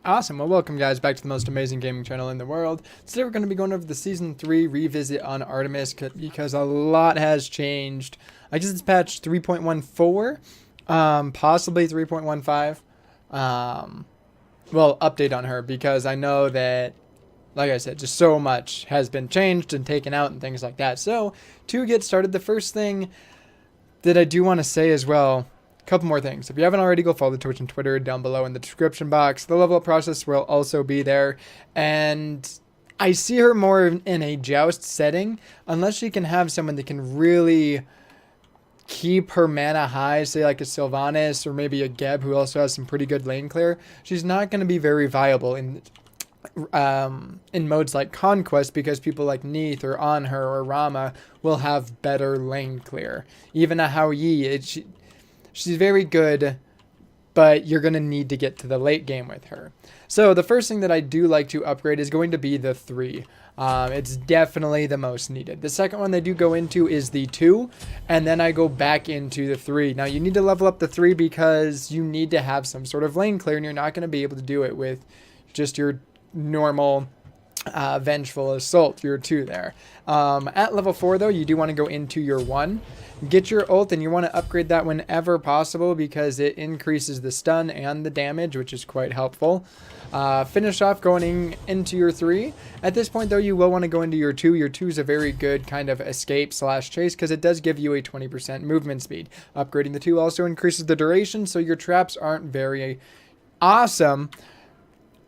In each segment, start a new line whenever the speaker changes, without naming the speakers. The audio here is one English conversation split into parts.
Awesome. Well, welcome guys back to the most amazing gaming channel in the world. Today we're going to be going over the Season 3 revisit on Artemis because a lot has changed. I guess it's patch 3.14, possibly 3.15. Well, update on her because I know that, like I said, just so much has been changed and taken out and things like that. So, to get started, the first thing that I do want to say as well, couple more things. If you haven't already, go follow the Twitch and Twitter down below in the description box. The level up process will also be there. And I see her more in a joust setting, unless she can have someone that can really keep her mana high, say like a Sylvanas or maybe a Geb who also has some pretty good lane clear. She's not going to be very viable in modes like Conquest because people like Neith or Anhur or Rama will have better lane clear. Even a Hao Yi, she's very good, but you're going to need to get to the late game with her. So the first thing that I do like to upgrade is going to be the 3. It's definitely the most needed. The second one they do go into is the 2, and then I go back into the 3. Now you need to level up the 3 because you need to have some sort of lane clear, and you're not going to be able to do it with just your normal Vengeful Assault, your 2 there. At level 4 though, you do want to go into your 1. Get your ult, and you want to upgrade that whenever possible because it increases the stun and the damage, which is quite helpful. Finish off going into your 3. At this point though, you will want to go into your 2. Your 2 is a very good kind of escape slash chase because it does give you a 20% movement speed. Upgrading the 2 also increases the duration, so your traps aren't very awesome.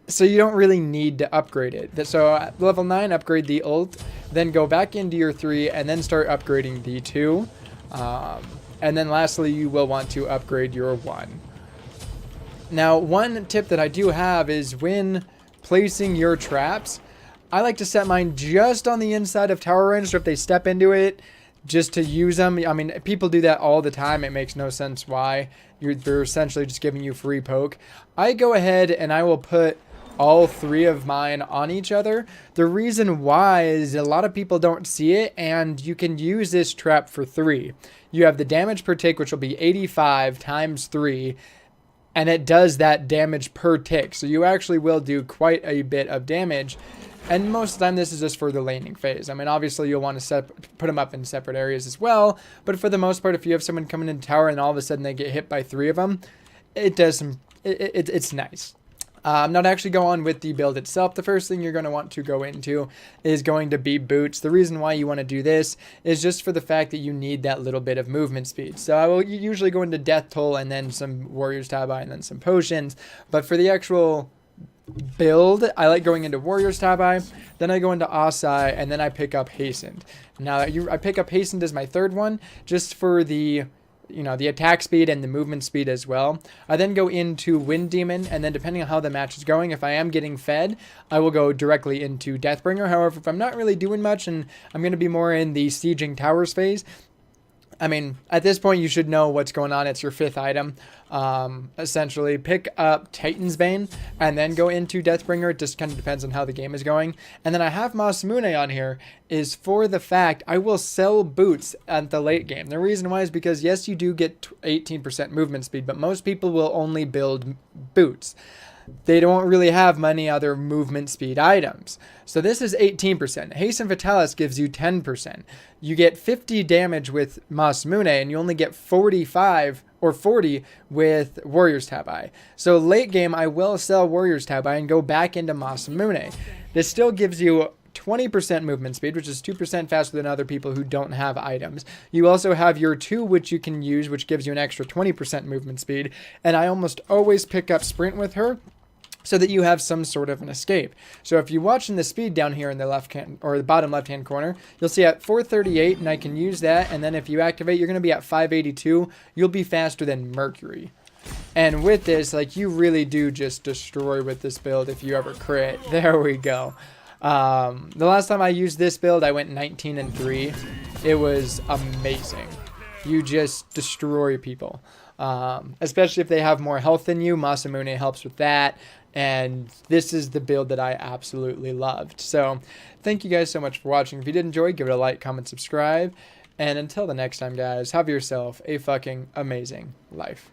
So you don't really need to upgrade it. So at level 9, upgrade the ult, then go back into your 3, and then start upgrading the 2. And then lastly, you will want to upgrade your 1. Now, one tip that I do have is when placing your traps, I like to set mine just on the inside of tower range, so if they step into it, just to use them. I mean, people do that all the time. It makes no sense why. They're essentially just giving you free poke. I go ahead and I will put all 3 of mine on each other. The reason why is a lot of people don't see it, and you can use this trap for 3. You have the damage per tick, which will be 85 times 3, and it does that damage per tick. So you actually will do quite a bit of damage, and most of the time this is just for the laning phase. I mean, obviously you'll want to put them up in separate areas as well, but for the most part, if you have someone coming into tower and all of a sudden they get hit by 3 of them, it does some, it's nice. Now to actually go on with the build itself, the first thing you're going to want to go into is going to be boots. The reason why you want to do this is just for the fact that you need that little bit of movement speed. So I will usually go into death toll and then some warriors tabi and then some potions. But for the actual build, I like going into warriors tabi, then I go into Asai, and then I pick up hastened. Now I pick up hastened as my 3rd one just for the the attack speed and the movement speed as well. I then go into Wind Demon, and then depending on how the match is going, if I am getting fed, I will go directly into Deathbringer. However, if I'm not really doing much and I'm going to be more in the sieging towers phase, I mean, at this point, you should know what's going on. It's your 5th item. Essentially, pick up Titan's Bane and then go into Deathbringer. It just kind of depends on how the game is going. And then I have Masamune on here is for the fact I will sell boots at the late game. The reason why is because, yes, you do get 18% movement speed, but most people will only build boots. They don't really have many other movement speed items. So this is 18%. Hasten Vitalis gives you 10%. You get 50 damage with Masamune, and you only get 45 or 40 with Warriors Tabi. So late game, I will sell Warriors Tabi and go back into Masamune. This still gives you 20% movement speed, which is 2% faster than other people who don't have items. You also have your 2, which you can use, which gives you an extra 20% movement speed. And I almost always pick up Sprint with her, so that you have some sort of an escape. So if you're watching the speed down here in the left hand or the bottom left hand corner, you'll see at 438, and I can use that. And then if you activate, you're going to be at 582. You'll be faster than Mercury. And with this, like, you really do just destroy with this build if you ever crit. There we go. The last time I used this build, I went 19-3. It was amazing. You just destroy people. Especially if they have more health than you. Masamune helps with that. And this is the build that I absolutely loved. So thank you guys so much for watching. If you did enjoy, give it a like, comment, subscribe. And until the next time, guys, have yourself a fucking amazing life.